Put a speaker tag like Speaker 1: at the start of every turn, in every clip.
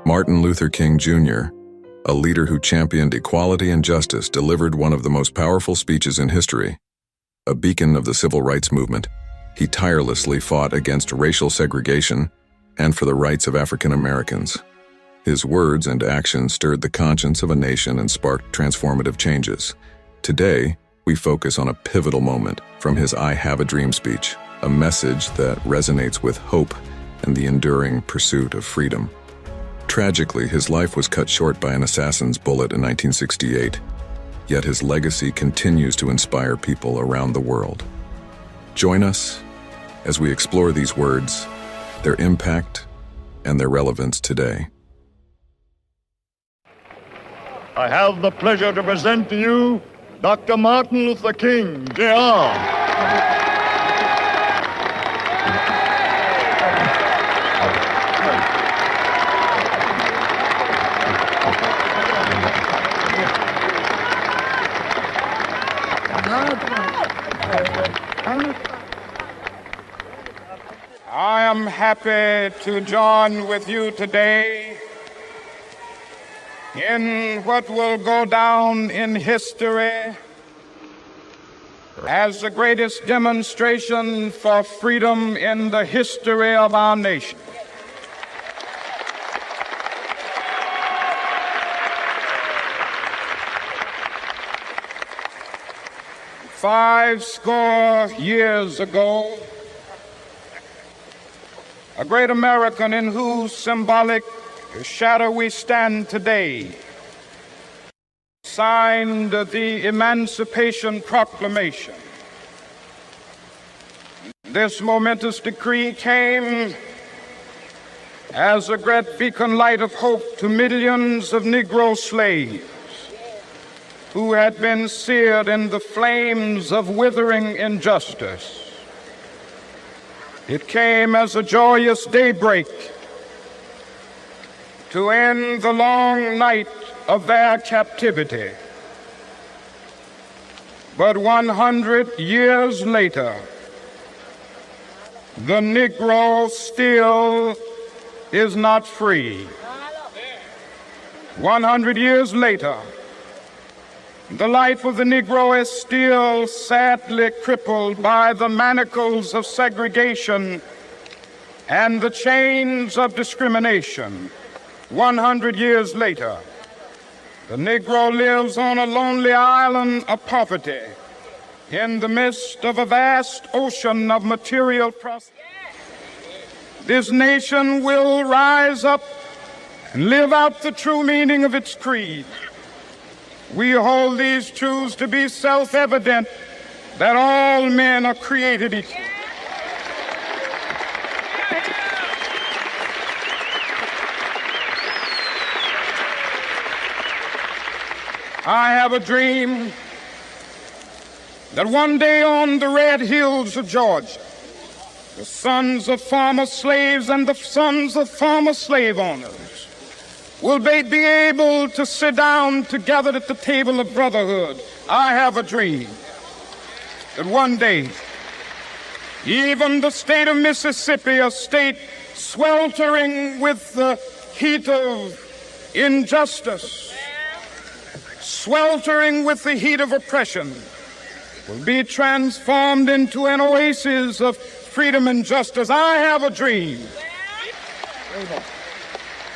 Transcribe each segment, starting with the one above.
Speaker 1: Martin Luther King Jr., a leader who championed equality and justice, delivered one of the most powerful speeches in history. A beacon of the civil rights movement, he tirelessly fought against racial segregation and for the rights of African Americans. His words and actions stirred the conscience of a nation and sparked transformative changes. Today, we focus on a pivotal moment from his I Have a Dream speech, a message that resonates with hope and the enduring pursuit of freedom. Tragically, his life was cut short by an assassin's bullet in 1968, yet his legacy continues to inspire people around the world. Join us as we explore these words, their impact, and their relevance today.
Speaker 2: I have the pleasure to present to you Dr. Martin Luther King, Jr.
Speaker 3: I am happy to join with you today in what will go down in history as the greatest demonstration for freedom in the history of our nation. Five score years ago, a great American in whose symbolic shadow we stand today signed the Emancipation Proclamation. This momentous decree came as a great beacon light of hope to millions of Negro slaves who had been seared in the flames of withering injustice. It came as a joyous daybreak to end the long night of their captivity. But 100 years later, the Negro still is not free. 100 years later, the life of the Negro is still sadly crippled by the manacles of segregation and the chains of discrimination. 100 years later, the Negro lives on a lonely island of poverty in the midst of a vast ocean of material prosperity. This nation will rise up and live out the true meaning of its creed. We hold these truths to be self-evident, that all men are created equal. I have a dream that one day on the red hills of Georgia, the sons of former slaves and the sons of former slave owners will they be able to sit down together at the table of brotherhood. I have a dream that one day, even the state of Mississippi, a state sweltering with the heat of injustice, sweltering with the heat of oppression, will be transformed into an oasis of freedom and justice. I have a dream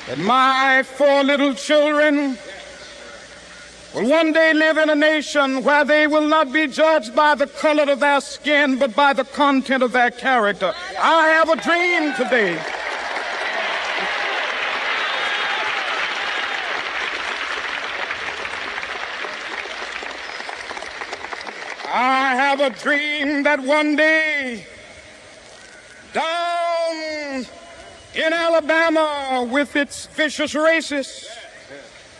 Speaker 3: that my 4 little children will one day live in a nation where they will not be judged by the color of their skin, but by the content of their character. I have a dream today I have a dream that one day down in Alabama, with its vicious racists,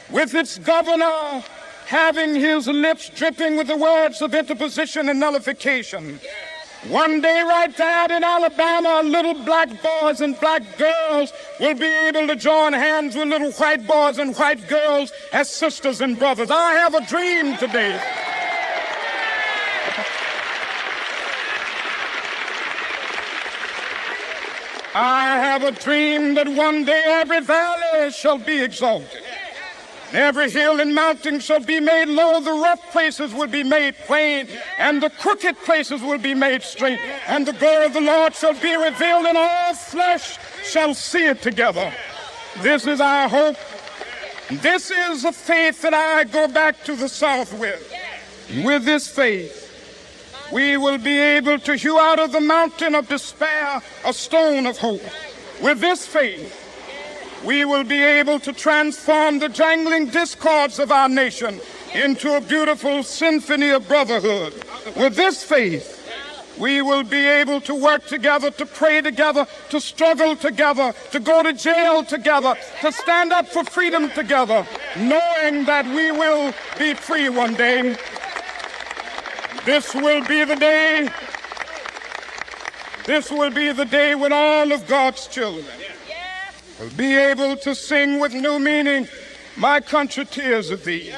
Speaker 3: with its governor having his lips dripping with the words of interposition and nullification, one day right there in Alabama, little black boys and black girls will be able to join hands with little white boys and white girls as sisters and brothers. I have a dream today. I have a dream that one day every valley shall be exalted. Every hill and mountain shall be made low, the rough places will be made plain, and the crooked places will be made straight. And the glory of the Lord shall be revealed, and all flesh shall see it together. This is our hope. This is a faith that I go back to the South with. With this faith, we will be able to hew out of the mountain of despair a stone of hope. With this faith, we will be able to transform the jangling discords of our nation into a beautiful symphony of brotherhood. With this faith, we will be able to work together, to pray together, to struggle together, to go to jail together, to stand up for freedom together, knowing that we will be free one day. This will be the day. This will be the day when all of God's children will be able to sing with new meaning, "My country, tears of thee."